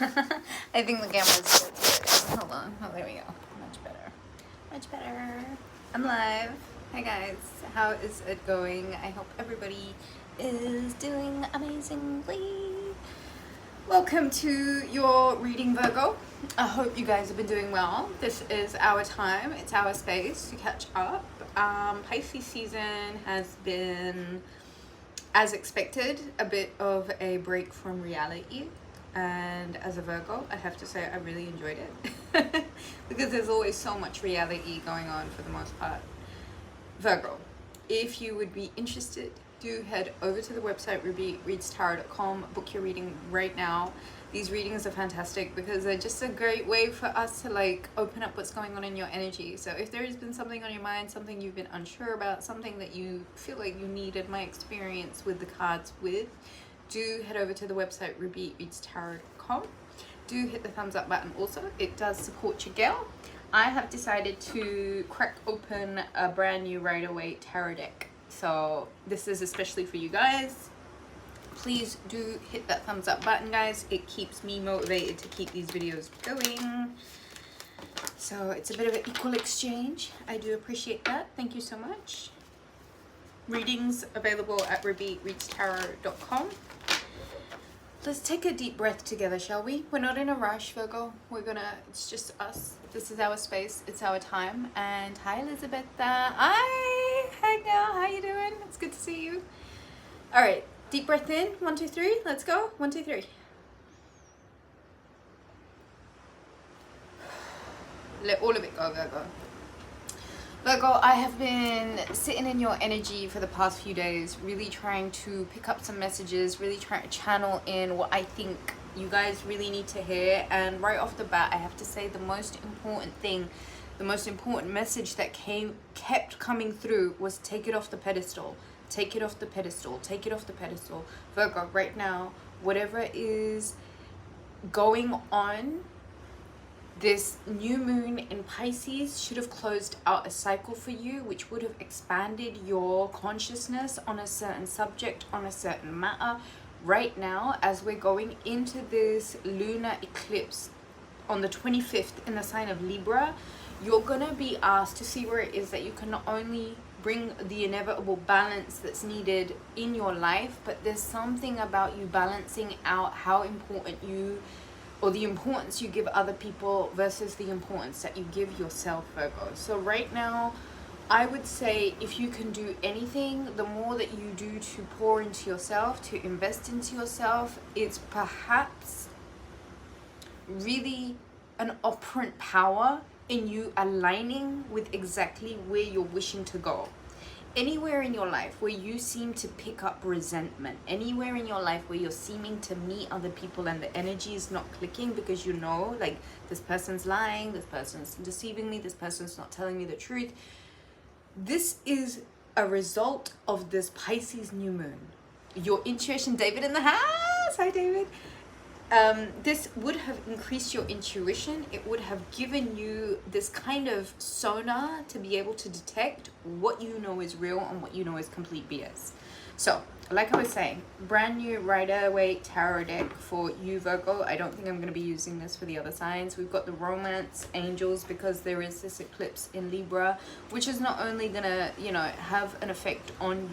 I think the camera's good. Hold on. Oh, there we go. Much better. Much better. I'm live. Hi guys. How is it going? I hope everybody is doing amazingly. Welcome to your reading, Virgo. I hope you guys have been doing well. This is our time. It's our space to catch up. Pisces season has been, as expected, a bit of a break from reality. And as a Virgo, I have to say I really enjoyed it because there's always so much reality going on for the most part. Virgo, if you would be interested, do head over to the website rubyreadstarot.com, book your reading right now. These readings are fantastic because they're just a great way for us to like open up what's going on in your energy. So if there has been something on your mind, something you've been unsure about, something that you feel like you needed my experience with the cards with, do head over to the website rubyreadstarot.com. Do hit the thumbs up button also. It does support your gal. I have decided to crack open a brand new Rider-Waite tarot deck. So this is especially for you guys. Please do hit that thumbs up button, guys. It keeps me motivated to keep these videos going. So it's a bit of an equal exchange. I do appreciate that. Thank you so much. Readings available at rubyreadstarot.com. Let's take a deep breath together, shall we? We're not in a rush, Virgo. It's just us. This is our space. It's our time. And hi, Elizabeth. Hi girl. How you doing? It's good to see you. All right. Deep breath in. 1, 2, 3. Let's go. 1, 2, 3. Let all of it go, Virgo. Virgo, I have been sitting in your energy for the past few days, really trying to pick up some messages, really trying to channel in what I think you guys really need to hear. And right off the bat, I have to say the most important thing, the most important message that kept coming through was take it off the pedestal. Take it off the pedestal. Take it off the pedestal. Virgo, right now, whatever is going on, this new moon in Pisces should have closed out a cycle for you, which would have expanded your consciousness on a certain subject, on a certain matter. Right now, as we're going into this lunar eclipse on the 25th in the sign of Libra, you're going to be asked to see where it is that you can not only bring the inevitable balance that's needed in your life, but there's something about you balancing out how important you, or the importance you give other people versus the importance that you give yourself, Virgo. So right now, I would say if you can do anything, the more that you do to pour into yourself, to invest into yourself, it's perhaps really an operant power in you aligning with exactly where you're wishing to go. Anywhere in your life where you seem to pick up resentment, anywhere in your life where you're seeming to meet other people and the energy is not clicking because you know, like, this person's lying, this person's deceiving me, this person's not telling me the truth. This is a result of this Pisces new moon. Your intuition, David in the house. Hi, David. This would have increased your intuition. It would have given you this kind of sonar to be able to detect what you know is real and what you know is complete BS. So, like I was saying, brand new Rider-Waite tarot deck for you, Virgo. I don't think I'm going to be using this for the other signs. We've got the romance angels because there is this eclipse in Libra, which is not only going to, have an effect on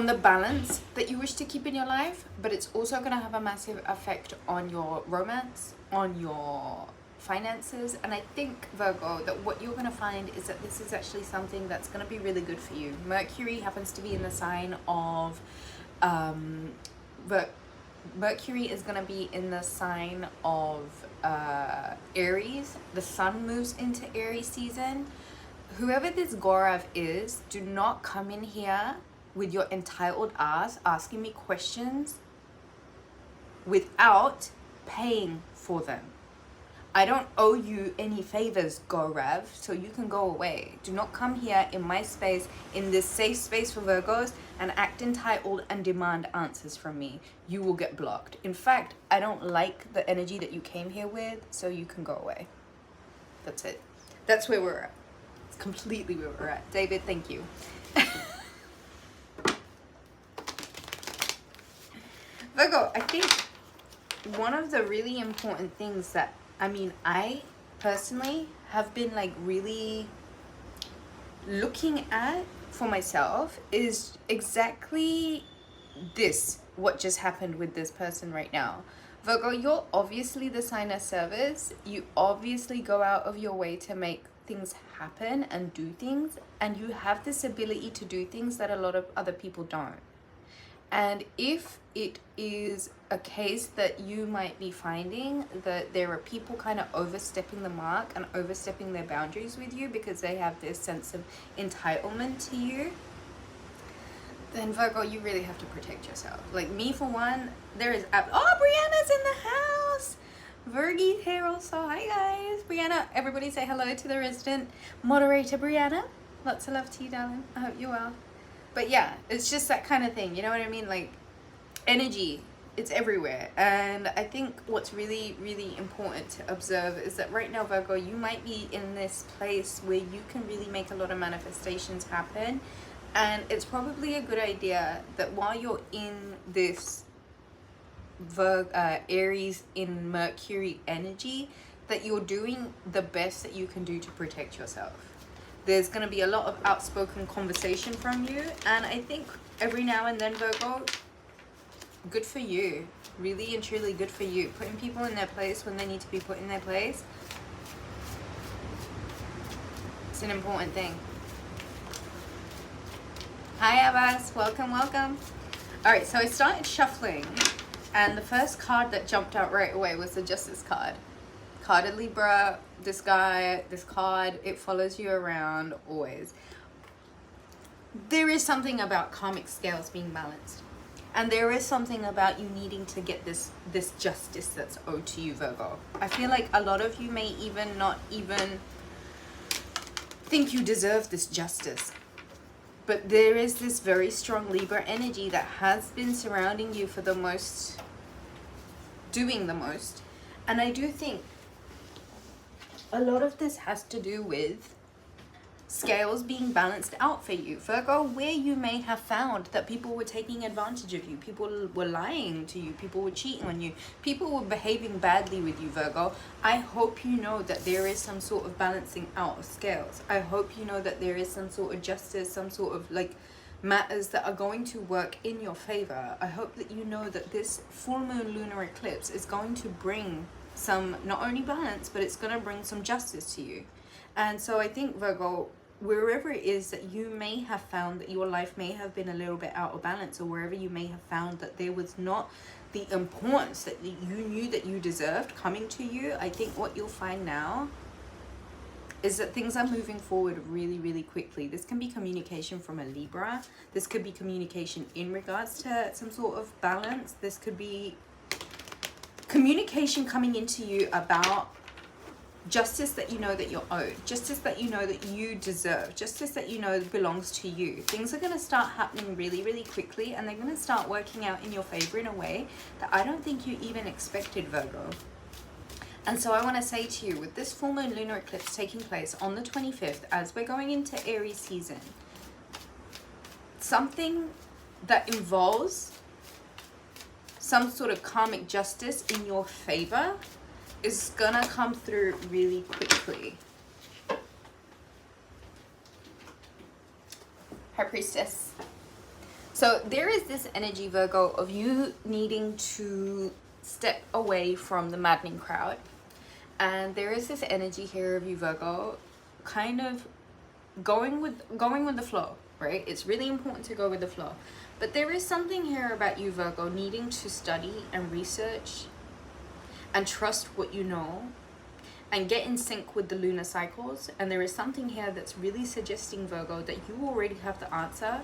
the balance that you wish to keep in your life, but it's also going to have a massive effect on your romance, on your finances. And I think, Virgo, that what you're going to find is that this is actually something that's going to be really good for you. Mercury happens to be in the sign of Mercury is going to be in the sign of Aries. The sun moves into Aries season. Whoever this Gaurav is, do not come in here with your entitled ass asking me questions without paying for them. I don't owe you any favors, Gaurav, so you can go away. Do not come here in my space, in this safe space for Virgos, and act entitled and demand answers from me. You will get blocked. In fact, I don't like the energy that you came here with, so you can go away. That's it. That's where we're at. It's completely where we're at. David, thank you. Virgo, I think one of the really important things that, I mean, I personally have been like really looking at for myself is exactly this, what just happened with this person right now. Virgo, you're obviously the sign of service. You obviously go out of your way to make things happen and do things, and you have this ability to do things that a lot of other people don't. And if it is a case that you might be finding that there are people kind of overstepping the mark and overstepping their boundaries with you because they have this sense of entitlement to you, then Virgo, you really have to protect yourself. Like me, for one, there is oh, Brianna's in the house. Virgie's here also. Hi guys. Brianna, everybody say hello to the resident moderator, Brianna. Lots of love to you, darling. I hope you're well. But yeah, it's just that kind of thing. You know what I mean? Like energy, it's everywhere. And I think what's really, really important to observe is that right now, Virgo, you might be in this place where you can really make a lot of manifestations happen. And it's probably a good idea that while you're in this Aries in Mercury energy, that you're doing the best that you can do to protect yourself. There's going to be a lot of outspoken conversation from you, and I think every now and then, Virgo, good for you. Really and truly good for you. Putting people in their place when they need to be put in their place. It's an important thing. Hi Abbas, welcome, welcome. Alright, so I started shuffling, and the first card that jumped out right away was the Justice card. Carded Libra, this guy, this card, it follows you around always. There is something about karmic scales being balanced. And there is something about you needing to get this justice that's owed to you, Virgo. I feel like a lot of you may even not even think you deserve this justice. But there is this very strong Libra energy that has been surrounding you for the most, doing the most. And I do think a lot of this has to do with scales being balanced out for you, Virgo, where you may have found that people were taking advantage of you, people were lying to you, people were cheating on you, people were behaving badly with you, Virgo. I hope you know that there is some sort of balancing out of scales. I hope you know that there is some sort of justice, some sort of like matters that are going to work in your favor. I hope that you know that this full moon lunar eclipse is going to bring some, not only balance, but it's going to bring some justice to you. And so I think, Virgo, wherever it is that you may have found that your life may have been a little bit out of balance, or wherever you may have found that there was not the importance that you knew that you deserved coming to you, I think what you'll find now is that things are moving forward really, really quickly. This can be communication from a Libra. This could be communication in regards to some sort of balance. This could be communication coming into you about justice that you know that you're owed, justice that you know that you deserve, justice that you know belongs to you. Things are going to start happening really, really quickly, and they're going to start working out in your favor in a way that I don't think you even expected, Virgo. And so I want to say to you, with this full moon lunar eclipse taking place on the 25th, as we're going into Aries season, something that involves some sort of karmic justice in your favor is gonna come through really quickly. High Priestess. So there is this energy, Virgo, of you needing to step away from the maddening crowd. And there is this energy here of you, Virgo, kind of going with the flow, right? It's really important to go with the flow. But there is something here about you, Virgo, needing to study and research and trust what you know and get in sync with the lunar cycles. And there is something here that's really suggesting, Virgo, that you already have the answer.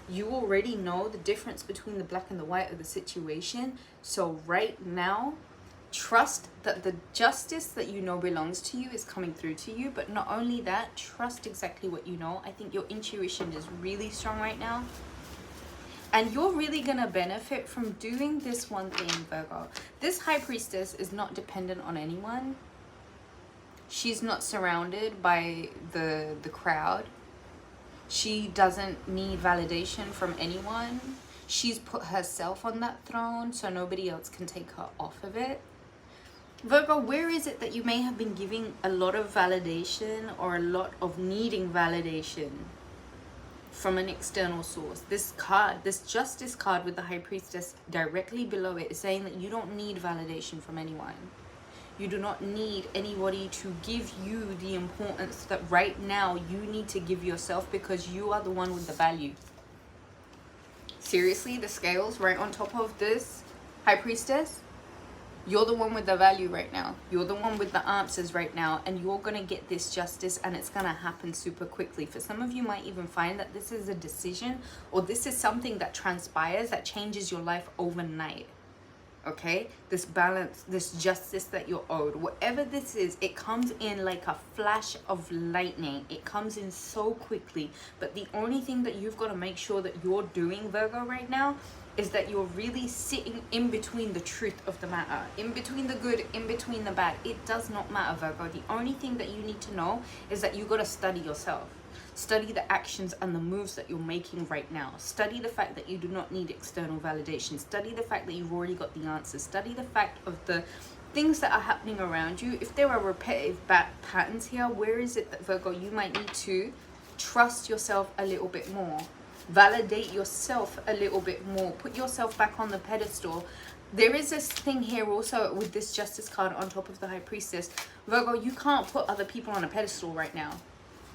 You already know the difference between the black and the white of the situation. So right now, trust that the justice that you know belongs to you is coming through to you. But not only that, trust exactly what you know. I think your intuition is really strong right now. And you're really going to benefit from doing this one thing, Virgo. This High Priestess is not dependent on anyone. She's not surrounded by the crowd. She doesn't need validation from anyone. She's put herself on that throne so nobody else can take her off of it. Virgo, where is it that you may have been giving a lot of validation or a lot of needing validation from an external source? This card, this Justice card with the High Priestess directly below it, is saying that you don't need validation from anyone. You do not need anybody to give you the importance that right now you need to give yourself, because you are the one with the value. Seriously, the scales right on top of this High Priestess, you're the one with the value right now. You're the one with the answers right now, and you're going to get this justice, and it's going to happen super quickly. For some of you might even find that this is a decision, or this is something that transpires that changes your life overnight. Okay, this balance, this justice that you're owed, whatever this is, it comes in like a flash of lightning. It comes in so quickly. But the only thing that you've got to make sure that you're doing, Virgo, right now, is that you're really sitting in between the truth of the matter, in between the good, in between the bad. It does not matter, Virgo. The only thing that you need to know is that you got to study yourself. Study the actions and the moves that you're making right now. Study the fact that you do not need external validation. Study the fact that you've already got the answers. Study the fact of the things that are happening around you. If there are repetitive patterns here, where is it that, Virgo, you might need to trust yourself a little bit more? Validate yourself a little bit more. Put yourself back on the pedestal. There is this thing here also with this Justice card on top of the High Priestess. Virgo, you can't put other people on a pedestal right now.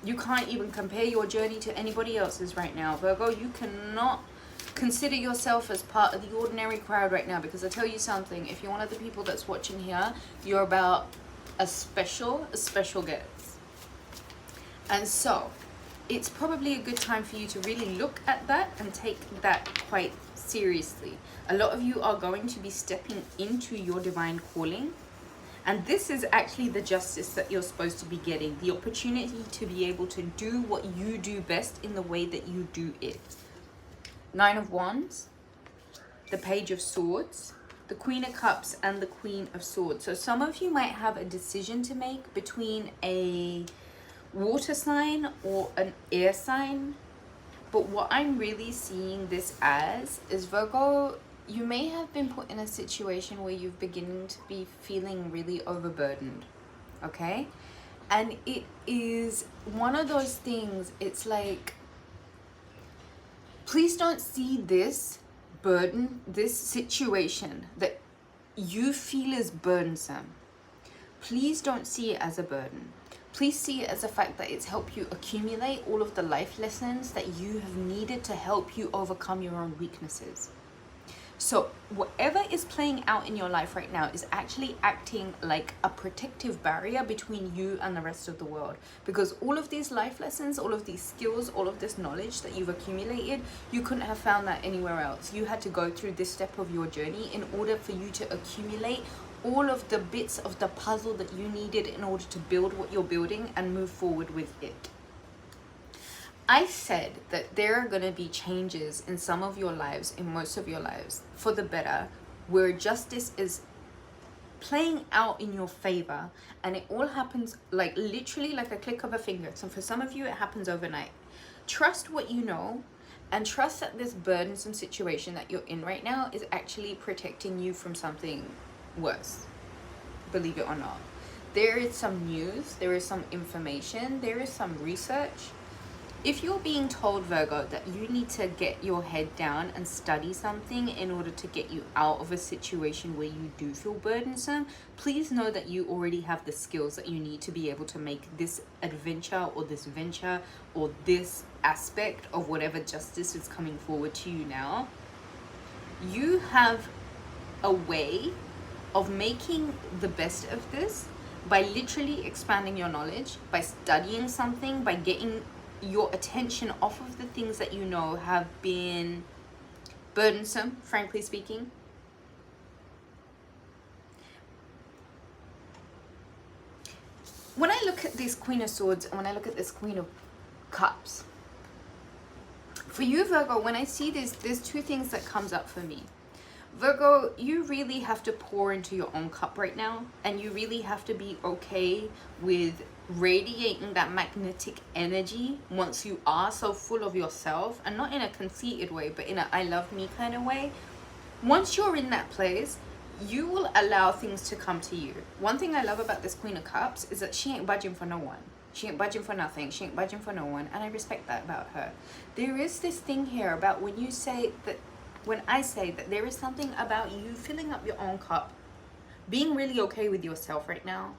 You can't even compare your journey to anybody else's right now. Virgo, you cannot consider yourself as part of the ordinary crowd right now, because I tell you something, if you're one of the people that's watching here, you're about a special guest. And so it's probably a good time for you to really look at that and take that quite seriously. A lot of you are going to be stepping into your divine calling. And this is actually the justice that you're supposed to be getting. The opportunity to be able to do what you do best in the way that you do it. 9 of Wands, the Page of Swords, the Queen of Cups, and the Queen of Swords. So some of you might have a decision to make between a water sign or an air sign. But what I'm really seeing this as is, Virgo, you may have been put in a situation where you're beginning to be feeling really overburdened, okay? And it is one of those things, it's like, please don't see this burden, this situation that you feel is burdensome. Please don't see it as a burden. Please see it as a fact that it's helped you accumulate all of the life lessons that you have needed to help you overcome your own weaknesses. So whatever is playing out in your life right now is actually acting like a protective barrier between you and the rest of the world. Because all of these life lessons, all of these skills, all of this knowledge that you've accumulated, you couldn't have found that anywhere else. You had to go through this step of your journey in order for you to accumulate all of the bits of the puzzle that you needed in order to build what you're building and move forward with it. I said that there are going to be changes in some of your lives, in most of your lives, for the better, where justice is playing out in your favor, and it all happens like literally like a click of a finger. So for some of you, it happens overnight. Trust what you know, and trust that this burdensome situation that you're in right now is actually protecting you from something worse. Believe it or not. There is some news, there is some information, there is some research. If you're being told, Virgo, that you need to get your head down and study something in order to get you out of a situation where you do feel burdensome, please know that you already have the skills that you need to be able to make this adventure or this venture or this aspect of whatever justice is coming forward to you now. You have a way of making the best of this by literally expanding your knowledge, by studying something, by getting your attention off of the things that you know have been burdensome, frankly speaking. When I look at this Queen of Swords and when I look at this Queen of Cups, for you, Virgo, when I see this, there's two things that comes up for me. Virgo, you really have to pour into your own cup right now, and you really have to be okay with radiating that magnetic energy once you are so full of yourself, and not in a conceited way, but in a I love me kind of way. Once you're in that place, you will allow things to come to you. One thing I love about this Queen of Cups is that she ain't budging for no one. She ain't budging for nothing. She ain't budging for no one. And I respect that about her. There is this thing here about when I say that there is something about you filling up your own cup, being really okay with yourself right now,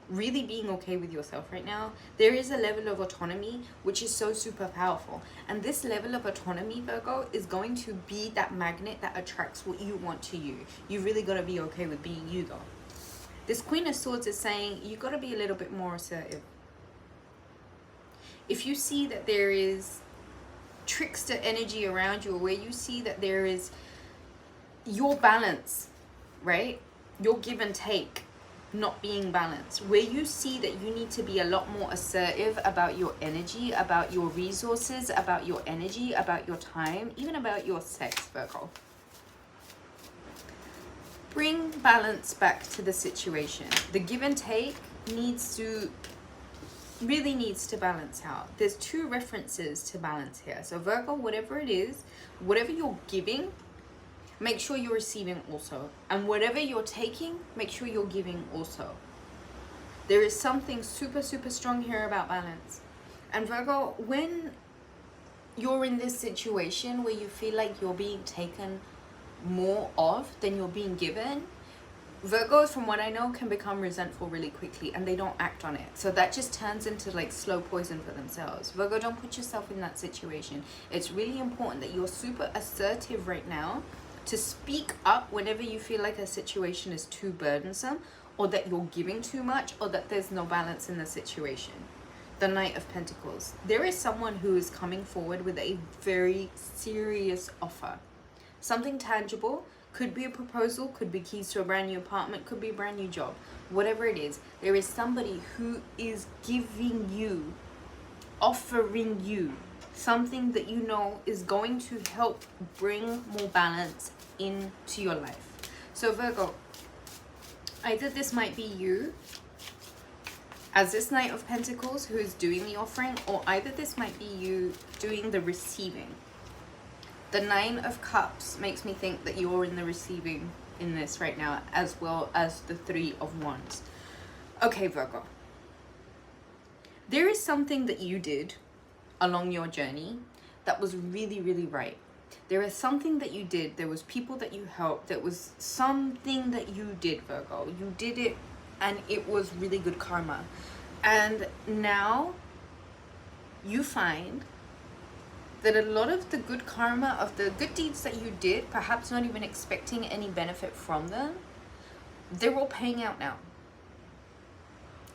really being okay with yourself right now. There is a level of autonomy which is so super powerful, and this level of autonomy, Virgo, is going to be that magnet that attracts what you want to you. You really got to be okay with being you though. This Queen of Swords is saying you got to be a little bit more assertive. If you see that there is trickster energy around you, or where you see that there is your balance, right, your give and take not being balanced, where you see that you need to be a lot more assertive about your energy, about your resources, about your energy, about your time, even about your sex, Virgo. Bring balance back to the situation. The give and take really needs to balance out. There's two references to balance here. So Virgo, whatever it is, whatever you're giving, make sure you're receiving also. And whatever you're taking, make sure you're giving also. There is something super, super strong here about balance. And Virgo, when you're in this situation where you feel like you're being taken more of than you're being given, Virgos, from what I know, can become resentful really quickly and they don't act on it. So that just turns into like slow poison for themselves. Virgo, don't put yourself in that situation. It's really important that you're super assertive right now to speak up whenever you feel like a situation is too burdensome, or that you're giving too much, or that there's no balance in the situation. The Knight of Pentacles. There is someone who is coming forward with a very serious offer. Something tangible. Could be a proposal, could be keys to a brand new apartment, could be a brand new job. Whatever it is, there is somebody who is giving you, offering you something that you know is going to help bring more balance into your life. So Virgo, either this might be you as this Knight of Pentacles who is doing the offering, or either this might be you doing the receiving. The Nine of Cups makes me think that you're in the receiving in this right now, as well as the Three of Wands. Okay, Virgo. There is something that you did along your journey that was really, really right. There is something that you did. There was people that you helped. There was something that you did, Virgo. You did it and it was really good karma. And now you find that a lot of the good karma, of the good deeds that you did, perhaps not even expecting any benefit from them, they're all paying out now.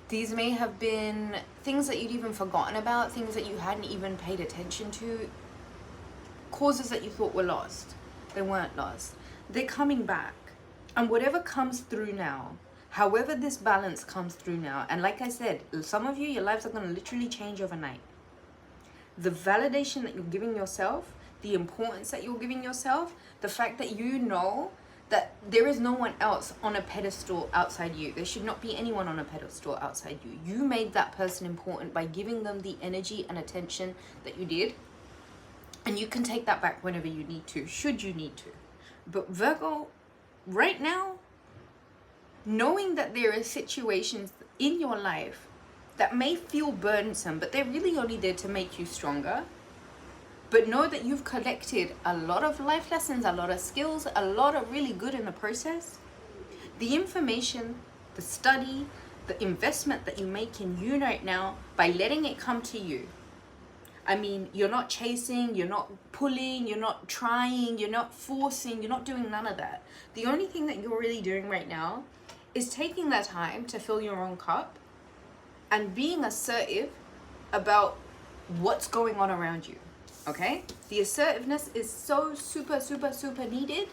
These may have been things that you'd even forgotten about, things that you hadn't even paid attention to, causes that you thought were lost. They weren't lost. They're coming back. And whatever comes through now, however this balance comes through now, and like I said, some of you, your lives are going to literally change overnight. The validation that you're giving yourself, the importance that you're giving yourself, the fact that you know that there is no one else on a pedestal outside you. There should not be anyone on a pedestal outside you. You made that person important by giving them the energy and attention that you did. And you can take that back whenever you need to, should you need to. But Virgo, right now, knowing that there are situations in your life that may feel burdensome, but they're really only there to make you stronger. But know that you've collected a lot of life lessons, a lot of skills, a lot of really good in the process. The information, the study, the investment that you make in you right now by letting it come to you. I mean, you're not chasing, you're not pulling, you're not trying, you're not forcing, you're not doing none of that. The only thing that you're really doing right now is taking that time to fill your own cup and being assertive about what's going on around you. Okay? The assertiveness is so super, super, super needed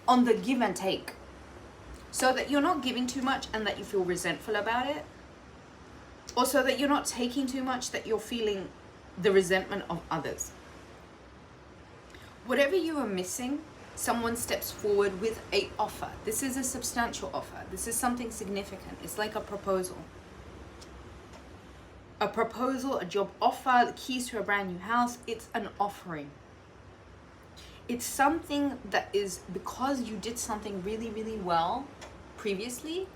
on the give and take. So that you're not giving too much and that you feel resentful about it. Or so that you're not taking too much that you're feeling the resentment of others. Whatever you are missing, someone steps forward with an offer. This is a substantial offer. This is something significant. It's like a proposal. a proposal, a job offer, the keys to a brand new house. It's an offering. It's something that is because you did something really, really well previously,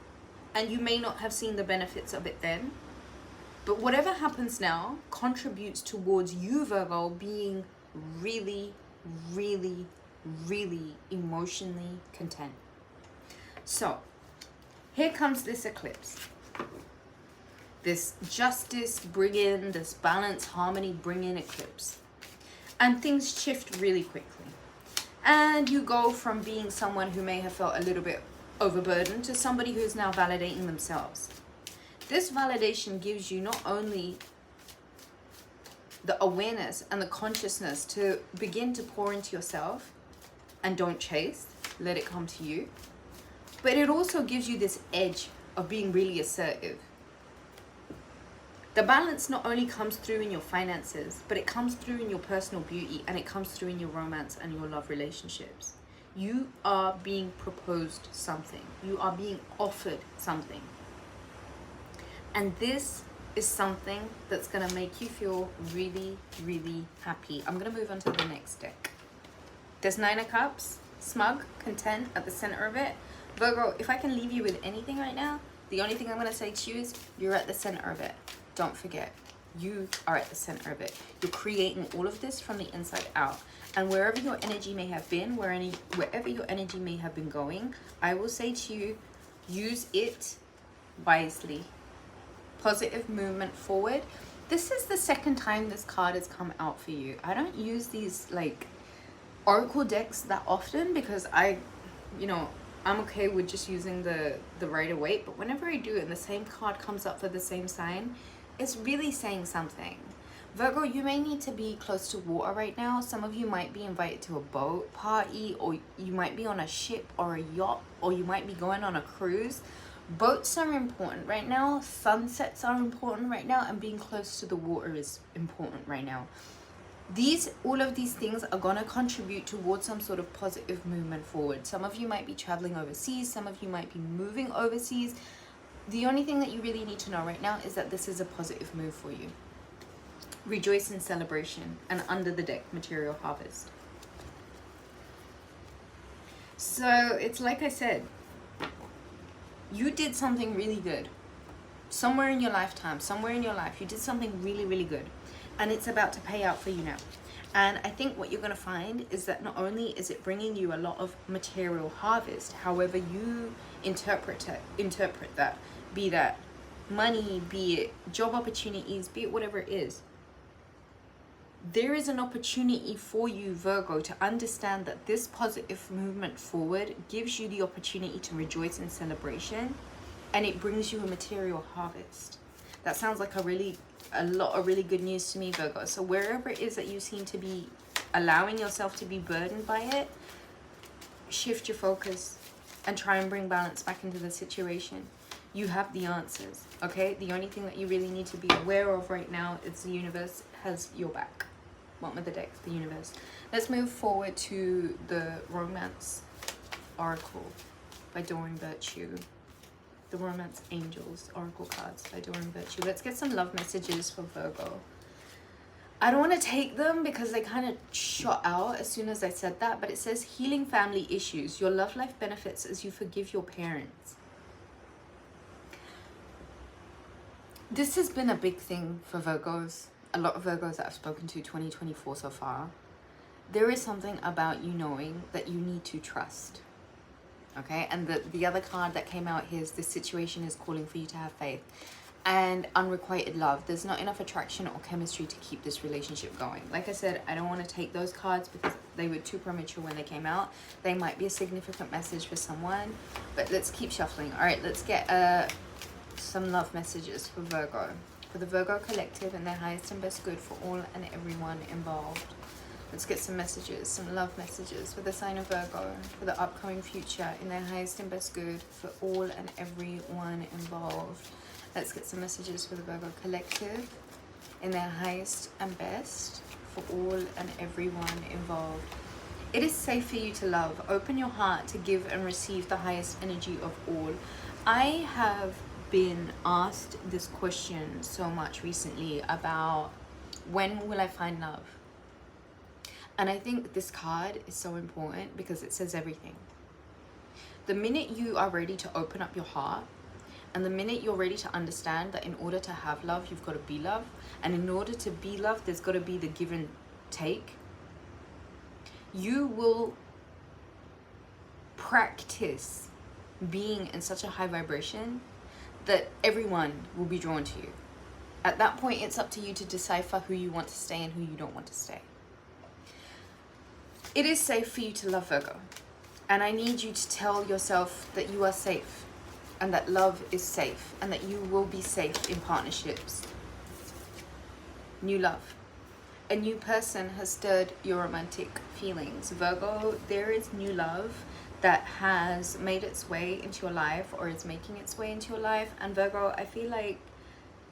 and you may not have seen the benefits of it then. But whatever happens now contributes towards you, Virgo, being really, really, really emotionally content. So here comes this eclipse. This justice bring in, this balance, harmony bring in eclipse. And things shift really quickly. And you go from being someone who may have felt a little bit overburdened to somebody who is now validating themselves. This validation gives you not only the awareness and the consciousness to begin to pour into yourself and don't chase, let it come to you, but it also gives you this edge of being really assertive. The balance not only comes through in your finances, but it comes through in your personal beauty, and it comes through in your romance and your love relationships. You are being proposed something. You are being offered something. And this is something that's going to make you feel really, really happy. I'm going to move on to the next deck. There's 9 of Cups, smug, content at the center of it. Virgo, if I can leave you with anything right now, the only thing I'm going to say to you is you're at the center of it. Don't forget, you are at the center of it. You're creating all of this from the inside out. And wherever your energy may have been, wherever your energy may have been going, I will say to you, use it wisely. Positive movement forward. This is the second time this card has come out for you. I don't use these like oracle decks that often because I'm okay with just using the Rider-Waite, but whenever I do it and the same card comes up for the same sign, it's really saying something. Virgo, you may need to be close to water right now. Some of you might be invited to a boat party, or you might be on a ship or a yacht, or you might be going on a cruise. Boats are important right now. Sunsets are important right now, and being close to the water is important right now. All of these things are going to contribute towards some sort of positive movement forward. Some of you might be traveling overseas. Some of you might be moving overseas. The only thing that you really need to know right now is that this is a positive move for you. Rejoice in celebration. And under the deck, material harvest. So it's like I said, you did something really good. Somewhere in your lifetime, somewhere in your life, you did something really, really good. And it's about to pay out for you now. And I think what you're going to find is that not only is it bringing you a lot of material harvest, however you interpret that, be that money, be it job opportunities, be it whatever it is, there is an opportunity for you, Virgo, to understand that this positive movement forward gives you the opportunity to rejoice in celebration, and it brings you a material harvest. That sounds like a lot of really good news to me, Virgo. So wherever it is that you seem to be allowing yourself to be burdened by it, shift your focus and try and bring balance back into the situation. You have the answers, okay? The only thing that you really need to be aware of right now is the universe has your back. Bottom of the deck, the universe. Let's move forward to the Romance Oracle by Doreen Virtue. The Romance Angels Oracle cards by Doreen Virtue. Let's get some love messages for Virgo. I don't want to take them because they kind of shot out as soon as I said that, but it says healing family issues. Your love life benefits as you forgive your parents. This has been a big thing for Virgos. A lot of Virgos that I've spoken to 2024 so far. There is something about you knowing that you need to trust. Okay, and the other card that came out here is this situation is calling for you to have faith and unrequited love. There's not enough attraction or chemistry to keep this relationship going. Like I said, I don't want to take those cards because they were too premature when they came out. They might be a significant message for someone, but let's keep shuffling. All right, let's get some love messages for Virgo. For the Virgo collective and their highest and best good for all and everyone involved. Let's get some messages, some love messages for the sign of Virgo, for the upcoming future in their highest and best good for all and everyone involved. Let's get some messages for the Virgo collective in their highest and best for all and everyone involved. It is safe for you to love. Open your heart to give and receive the highest energy of all. I have been asked this question so much recently about when will I find love? And I think this card is so important because it says everything. The minute you are ready to open up your heart, and the minute you're ready to understand that in order to have love, you've got to be love, and in order to be love, there's got to be the give and take, you will practice being in such a high vibration that everyone will be drawn to you. At that point, it's up to you to decipher who you want to stay and who you don't want to stay. It is safe for you to love, Virgo. And I need you to tell yourself that you are safe and that love is safe and that you will be safe in partnerships. New love. A new person has stirred your romantic feelings. Virgo, there is new love that has made its way into your life or is making its way into your life. And Virgo, I feel like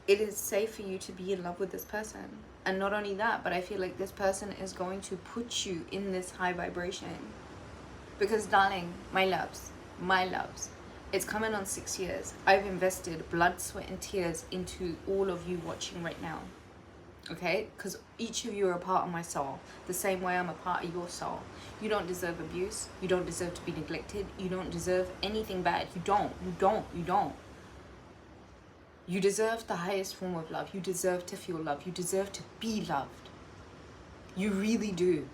it is safe for you to be in love with this person. And not only that, but I feel like this person is going to put you in this high vibration. Because darling, my loves, it's coming on 6 years. I've invested blood, sweat and tears into all of you watching right now. Okay? Because each of you are a part of my soul. The same way I'm a part of your soul. You don't deserve abuse. You don't deserve to be neglected. You don't deserve anything bad. You don't. You deserve the highest form of love. You deserve to feel love. You deserve to be loved. You really do.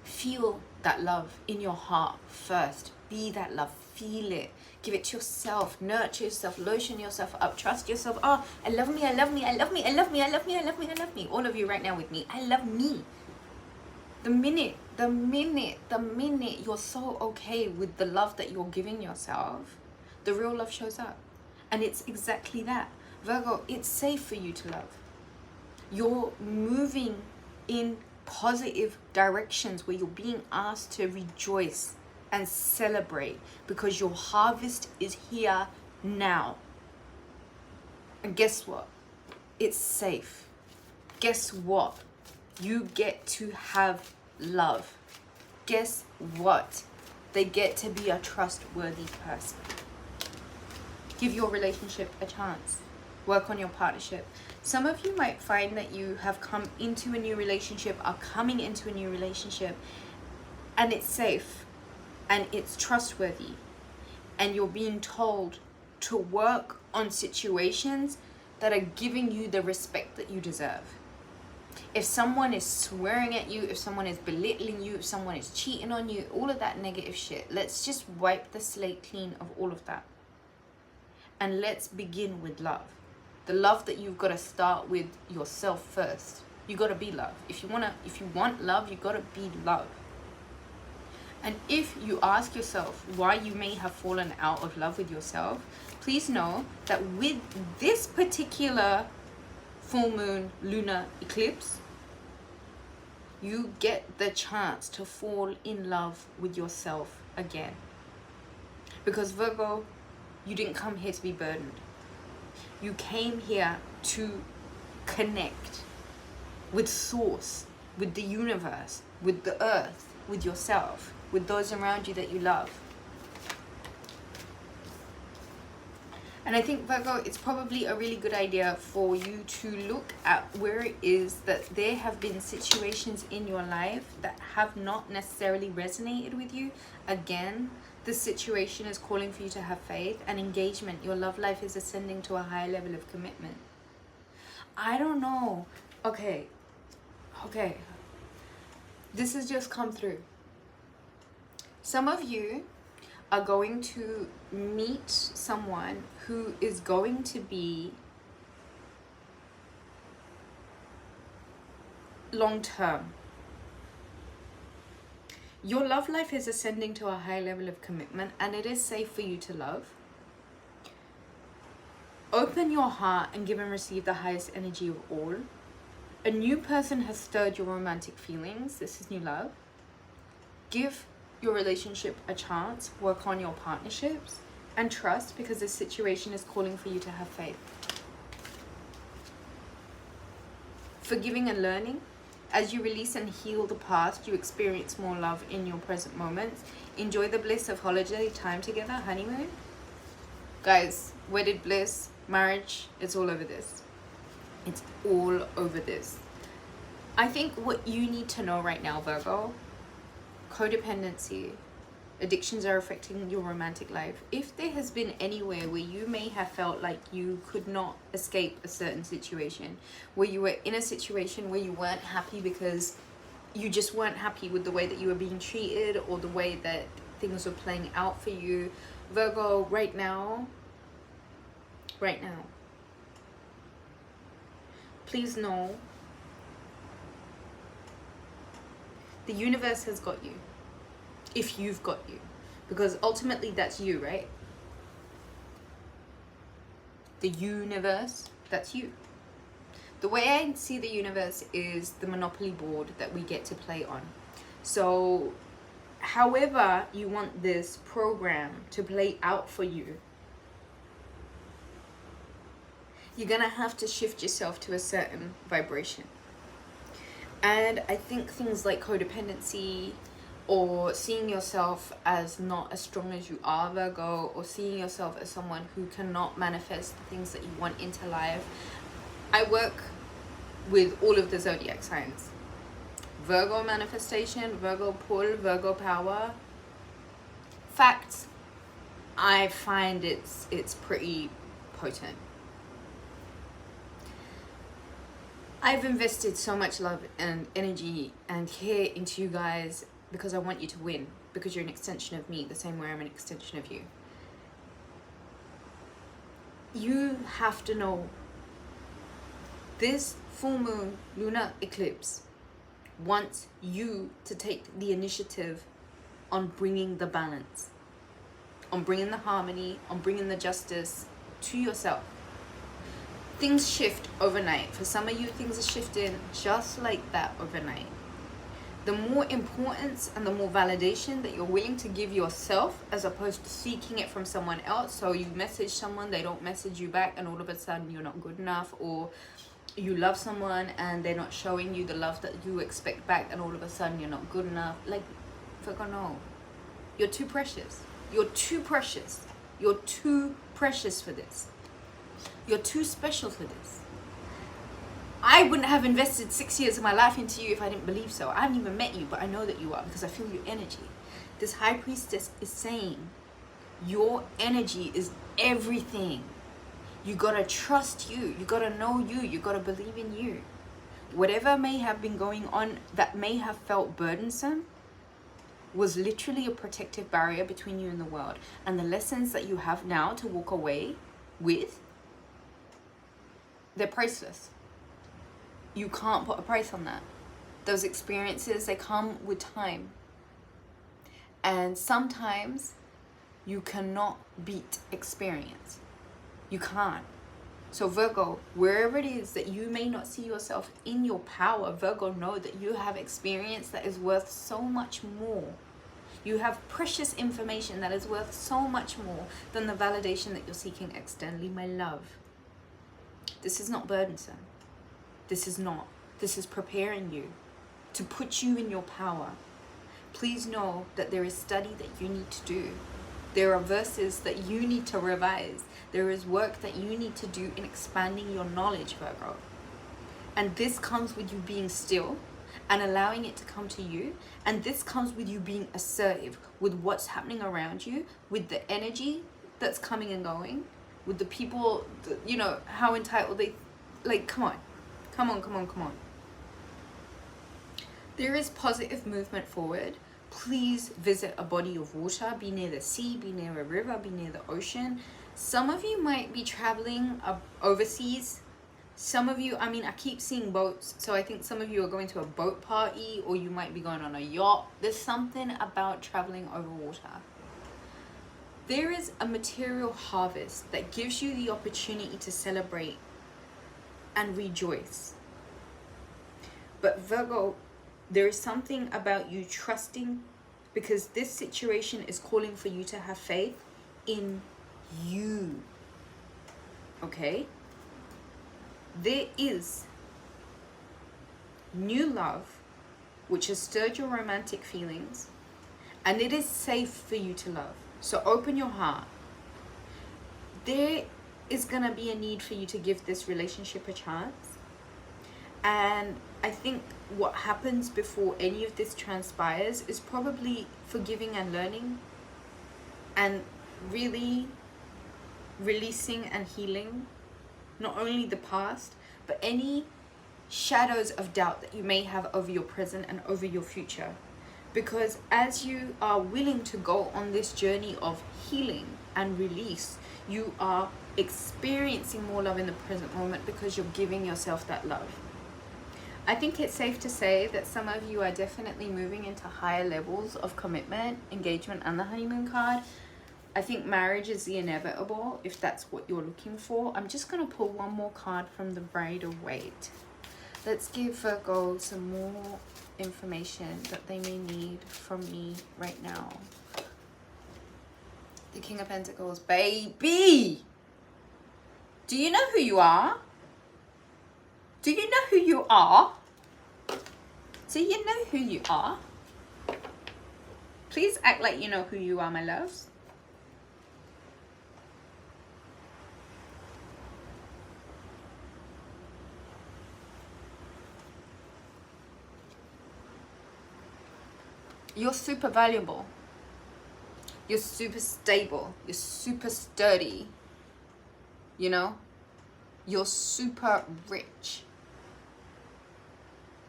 Feel that love in your heart first. Be that love. Feel it. Give it to yourself. Nurture yourself. Lotion yourself up. Trust yourself. Oh, I love me. I love me. I love me. I love me. I love me. I love me. I love me. All of you right now with me. I love me. The minute you're so okay with the love that you're giving yourself, the real love shows up. And it's exactly that. Virgo, it's safe for you to love. You're moving in positive directions where you're being asked to rejoice and celebrate because your harvest is here now. And guess what? It's safe. Guess what? You get to have love. Guess what? They get to be a trustworthy person. Give your relationship a chance. Work on your partnership. Some of you might find that you have come into a new relationship, are coming into a new relationship, and it's safe and it's trustworthy, and you're being told to work on situations that are giving you the respect that you deserve. If someone is swearing at you, if someone is belittling you, if someone is cheating on you, all of that negative shit, let's just wipe the slate clean of all of that. And let's begin with love. The love that you've got to start with yourself first. You got to be love. If you want love, you got to be love. And if you ask yourself why you may have fallen out of love with yourself, please know that with this particular full moon lunar eclipse, you get the chance to fall in love with yourself again. Because Virgo, you didn't come here to be burdened. You came here to connect with Source, with the universe, with the earth, with yourself, with those around you that you love. And I think, Virgo, it's probably a really good idea for you to look at where it is that there have been situations in your life that have not necessarily resonated with you. Again, the situation is calling for you to have faith and engagement. Your love life is ascending to a higher level of commitment. I don't know. Okay. This has just come through. Some of you are going to meet someone who is going to be long term. Your love life is ascending to a high level of commitment, and it is safe for you to love. Open your heart and give and receive the highest energy of all. A new person has stirred your romantic feelings. This is new love. Give your relationship a chance. Work on your partnerships and trust, because this situation is calling for you to have faith. Forgiving and learning. As you release and heal the past, you experience more love in your present moments. Enjoy the bliss of holiday time together, honeymoon. Guys, wedded bliss, marriage, it's all over this. It's all over this. I think what you need to know right now, Virgo, codependency, addictions are affecting your romantic life. If there has been anywhere where you may have felt like you could not escape a certain situation, where you were in a situation where you weren't happy because you just weren't happy with the way that you were being treated or the way that things were playing out for you, Virgo, right now, please know the universe has got you. If you've got you, because ultimately that's you, right? The universe, that's you. The way I see the universe is the Monopoly board that we get to play on. So however you want this program to play out for you, you're gonna have to shift yourself to a certain vibration. And I think things like codependency, or seeing yourself as not as strong as you are, Virgo, or seeing yourself as someone who cannot manifest the things that you want into life. I work with all of the zodiac signs. Virgo manifestation, Virgo pull, Virgo power. Facts, I find it's pretty potent. I've invested so much love and energy and care into you guys because I want you to win, because you're an extension of me, the same way I'm an extension of you. You have to know this full moon lunar eclipse wants you to take the initiative on bringing the balance, on bringing the harmony, on bringing the justice to yourself. Things shift overnight. For some of you, things are shifting just like that overnight. The more importance and the more validation that you're willing to give yourself, as opposed to seeking it from someone else. So you message someone, they don't message you back, and all of a sudden you're not good enough. Or you love someone and they're not showing you the love that you expect back, and all of a sudden you're not good enough. Like, Virgo, no. You're too precious. You're too precious. You're too precious for this. You're too special for this. I wouldn't have invested 6 years of my life into you if I didn't believe so. I haven't even met you, but I know that you are, because I feel your energy. This high priestess is saying your energy is everything. You gotta trust you. You gotta know you. You gotta believe in you. Whatever may have been going on that may have felt burdensome was literally a protective barrier between you and the world. And the lessons that you have now to walk away with, they're priceless. You can't put a price on that. Those experiences, they come with time. And sometimes you cannot beat experience. You can't. So Virgo, wherever it is that you may not see yourself in your power, Virgo, know that you have experience that is worth so much more. You have precious information that is worth so much more than the validation that you're seeking externally, my love. This is not burdensome. This is not. This is preparing you to put you in your power. Please know that there is study that you need to do. There are verses that you need to revise. There is work that you need to do in expanding your knowledge, Virgo. And this comes with you being still and allowing it to come to you. And this comes with you being assertive with what's happening around you, with the energy that's coming and going, with the people, you know, how entitled they, like, come on. Come on. There is positive movement forward. Please visit a body of water. Be near the sea, be near a river, be near the ocean. Some of you might be traveling overseas. Some of you, I mean, I keep seeing boats. So I think some of you are going to a boat party, or you might be going on a yacht. There's something about traveling over water. There is a material harvest that gives you the opportunity to celebrate and rejoice. But Virgo, there is something about you trusting, because this situation is calling for you to have faith in you. Okay? There is new love which has stirred your romantic feelings, and it is safe for you to love. So open your heart. there is gonna be a need for you to give this relationship a chance. And I think what happens before any of this transpires is probably forgiving and learning, and really releasing and healing not only the past, but any shadows of doubt that you may have over your present and over your future. Because as you are willing to go on this journey of healing and release, you are experiencing more love in the present moment because you're giving yourself that love. I think it's safe to say that some of you are definitely moving into higher levels of commitment, engagement, and the honeymoon card. I think marriage is the inevitable if that's what you're looking for. I'm just going to pull one more card from the Rider-Waite. Let's give Virgo some more information that they may need from me right now. The King of Pentacles. Baby! Do you know who you are? Do you know who you are? Do you know who you are? Please act like you know who you are, my loves. You're super valuable. You're super stable. You're super sturdy. You know? You're super rich.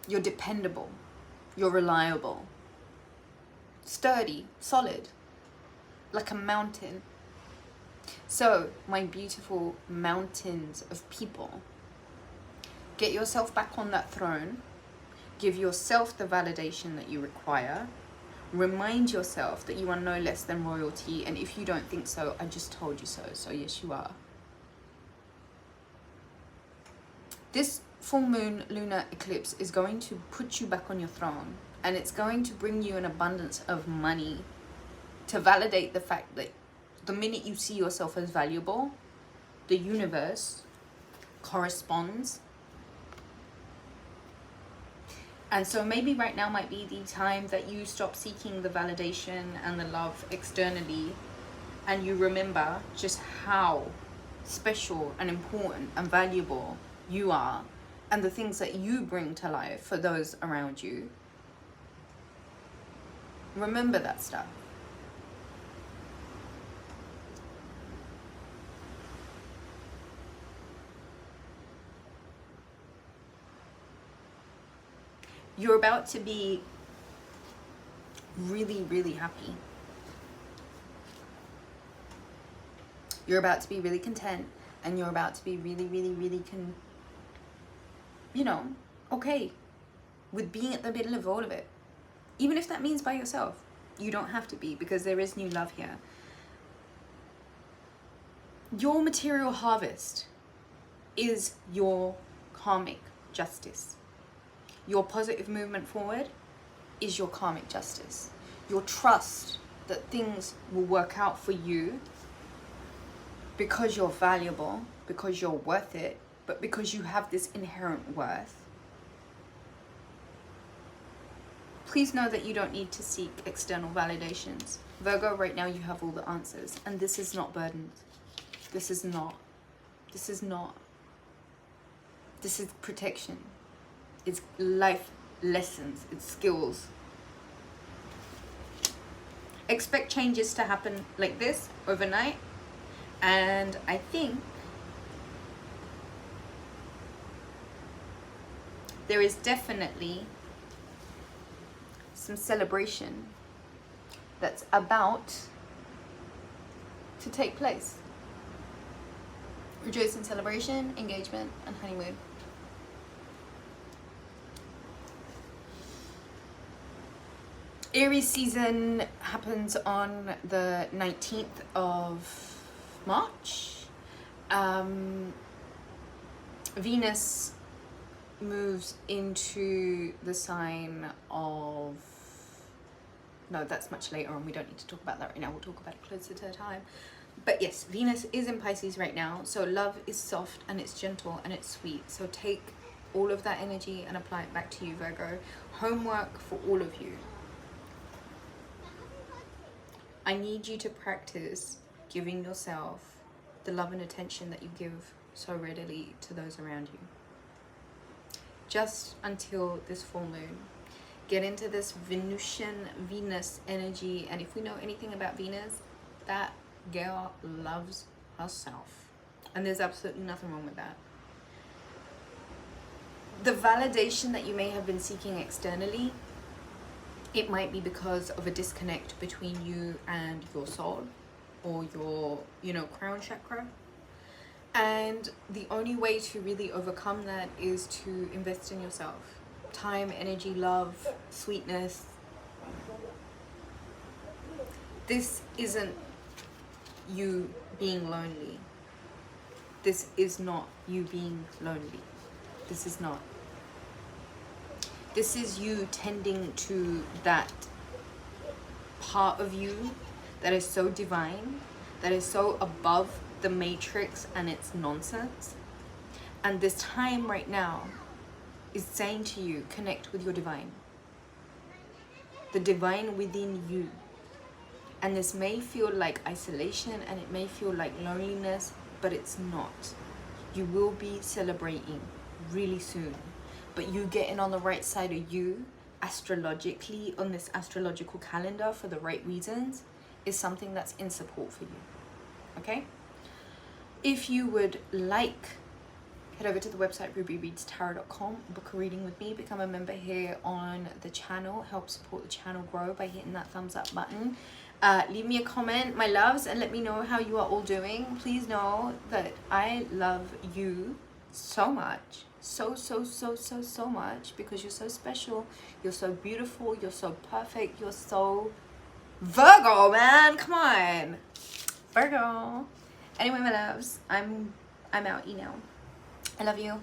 You're dependable. You're reliable. Sturdy. Solid. Like a mountain. So, my beautiful mountains of people, get yourself back on that throne. Give yourself the validation that you require. Remind yourself that you are no less than royalty. And if you don't think so, I just told you so. So yes, you are. This full moon lunar eclipse is going to put you back on your throne. And it's going to bring you an abundance of money to validate the fact that the minute you see yourself as valuable, the universe corresponds. And so maybe right now might be the time that you stop seeking the validation and the love externally, and you remember just how special and important and valuable you are, and the things that you bring to life for those around you. Remember that stuff. You're about to be really, really happy. You're about to be really content, and you're about to be really, really, really okay with being at the middle of all of it. Even if that means by yourself. You don't have to be, because there is new love here. Your material harvest is your karmic justice. Your positive movement forward is your karmic justice. Your trust that things will work out for you because you're valuable, because you're worth it, but because you have this inherent worth. Please know that you don't need to seek external validations. Virgo, right now you have all the answers, and this is not burdened. This is not. This is not. This is protection. It's life lessons. It's skills. Expect changes to happen like this overnight. And I think there is definitely some celebration that's about to take place. Rejoice in celebration, engagement, and honeymoon. Aries season happens on the 19th of March. Venus moves into the sign of... No, that's much later on. We don't need to talk about that right now. We'll talk about it closer to the time. But yes, Venus is in Pisces right now. So love is soft and it's gentle and it's sweet. So take all of that energy and apply it back to you, Virgo. Homework for all of you. I need you to practice giving yourself the love and attention that you give so readily to those around you. Just until this full moon. Get into this Venusian Venus energy, and if we know anything about Venus, that girl loves herself, and there's absolutely nothing wrong with that. The validation that you may have been seeking externally, it might be because of a disconnect between you and your soul, or your, you know, crown chakra. And the only way to really overcome that is to invest in yourself. Time, energy, love, sweetness. This isn't you being lonely. This is not you being lonely. This is not. This is you tending to that part of you that is so divine, that is so above the matrix and its nonsense. And this time right now is saying to you, connect with your divine. The divine within you. And this may feel like isolation, and it may feel like loneliness, but it's not. You will be celebrating really soon. But you getting on the right side of you, astrologically, on this astrological calendar for the right reasons, is something that's in support for you. Okay? If you would like, head over to the website rubyreadstarot.com, book a reading with me, become a member here on the channel, help support the channel grow by hitting that thumbs up button. Leave me a comment, my loves, and let me know how you are all doing. Please know that I love you so much, so much, because you're so special, you're so beautiful, you're so perfect, you're so Virgo, man, come on, Virgo. Anyway, my loves, I'm out, you know. I love you.